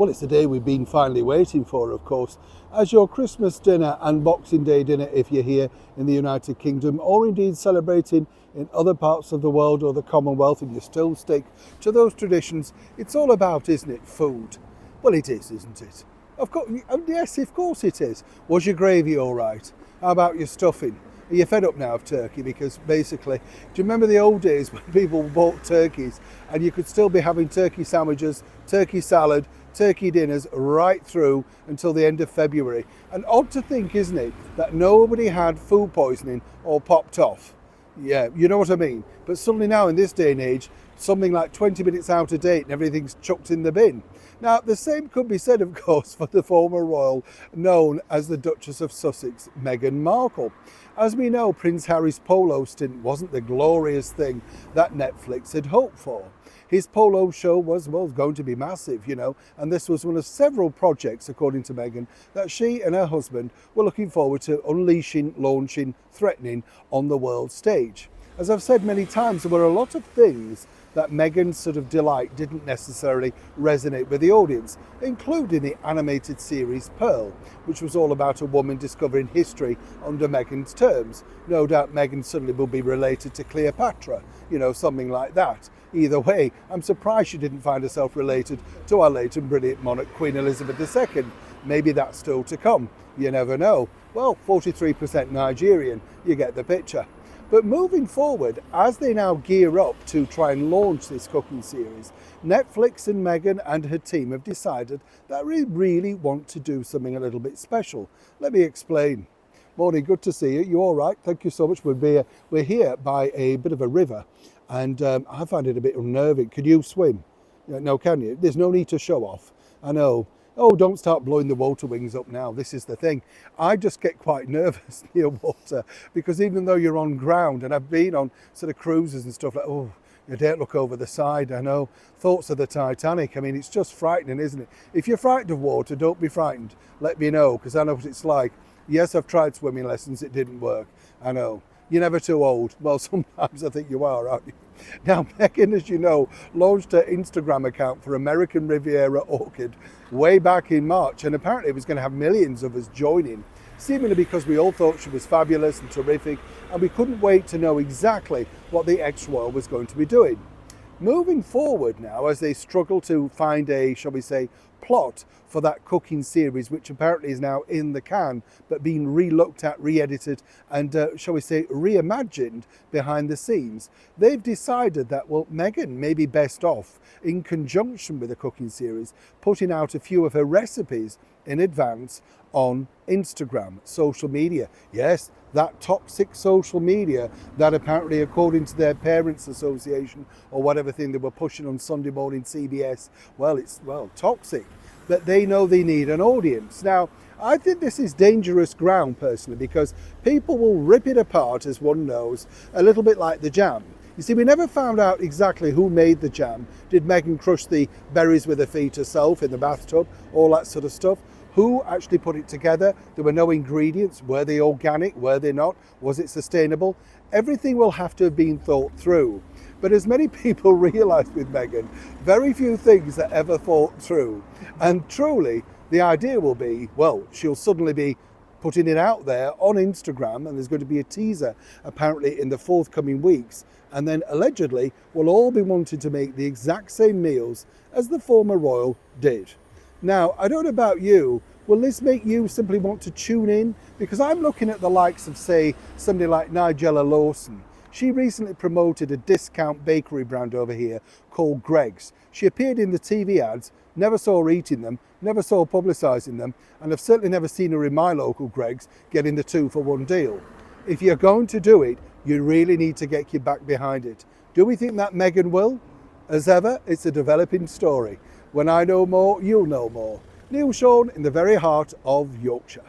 Well, it's the day we've been finally waiting for, of course, as your Christmas dinner and Boxing Day dinner if you're here in the United Kingdom, or indeed celebrating in other parts of the world or the Commonwealth, and you still stick to those traditions. It's all about, isn't it, food? Well, it is, isn't it? Of course, yes, of course it is. Was your gravy all right? How about your stuffing? Are you fed up now of turkey? Because basically, do you remember the old days when people bought turkeys and you could still be having turkey sandwiches, turkey salad, turkey dinners right through until the end of February? And odd to think, isn't it, that nobody had food poisoning or popped off. Yeah, you know what I mean? But suddenly now in this day and age, something like 20 minutes out of date and everything's chucked in the bin. Now, the same could be said, of course, for the former royal known as the Duchess of Sussex, Meghan Markle. As we know, Prince Harry's polo stint wasn't the glorious thing that Netflix had hoped for. His polo show was, well, going to be massive, you know, and this was one of several projects, according to Meghan, that she and her husband were looking forward to unleashing, launching, threatening on the world stage. As I've said many times, there were a lot of things that Meghan's sort of delight didn't necessarily resonate with the audience, including the animated series Pearl, which was all about a woman discovering history under Meghan's terms. No doubt Meghan suddenly will be related to Cleopatra, you know, something like that. Either way, I'm surprised she didn't find herself related to our late and brilliant monarch, Queen Elizabeth II. Maybe that's still to come. You never know. Well, 43% Nigerian, you get the picture. But moving forward, as they now gear up to try and launch this cooking series, Netflix and Meghan and her team have decided that they really want to do something a little bit special. Let me explain. Morning, good to see you. You all right? Thank you so much. We're here by a bit of a river, and I find it a bit unnerving. Can you swim? No, can you? There's no need to show off. I know. Oh, don't start blowing the water wings up now. This is the thing. I just get quite nervous near water because even though you're on ground, and I've been on sort of cruises and stuff like, oh, you don't look over the side. I know. Thoughts of the Titanic. I mean, it's just frightening, isn't it? If you're frightened of water, don't be frightened. Let me know, because I know what it's like. Yes, I've tried swimming lessons. It didn't work. I know. You're never too old. Well, sometimes I think you are, aren't you? Now, Meghan, as you know, launched her Instagram account for American Riviera Orchid way back in March, and apparently it was going to have millions of us joining, seemingly because we all thought she was fabulous and terrific, and we couldn't wait to know exactly what the ex-royal was going to be doing. Moving forward now, as they struggle to find a, shall we say, plot for that cooking series, which apparently is now in the can, but being re-looked at, re-edited, and shall we say, reimagined behind the scenes, they've decided that, well, Meghan may be best off, in conjunction with the cooking series, putting out a few of her recipes in advance on Instagram, social media. Yes, that toxic social media that apparently, according to their parents' association or whatever thing they were pushing on Sunday morning CBS, well, it's, well, toxic. But they know they need an audience. Now, I think this is dangerous ground personally, because people will rip it apart, as one knows, a little bit like the jam. You see, we never found out exactly who made the jam. Did Meghan crush the berries with her feet herself in the bathtub? All that sort of stuff. Who actually put it together? There were no ingredients. Were they organic? Were they not? Was it sustainable? Everything will have to have been thought through. But as many people realise with Meghan, very few things are ever thought through. And truly, the idea will be, well, she'll suddenly be putting it out there on Instagram, and there's going to be a teaser apparently in the forthcoming weeks. And then allegedly, we'll all be wanting to make the exact same meals as the former royal did. Now, I don't know about you, will this make you simply want to tune in? Because I'm looking at the likes of, say, somebody like Nigella Lawson. She recently promoted a discount bakery brand over here called Greggs. She appeared in the TV ads, never saw her eating them, never saw her publicising them, and I've certainly never seen her in my local Greggs getting the 2-for-1 deal. If you're going to do it, you really need to get your back behind it. Do we think that Meghan will? As ever, it's a developing story. When I know more, you'll know more. Neil Sean in the very heart of Yorkshire.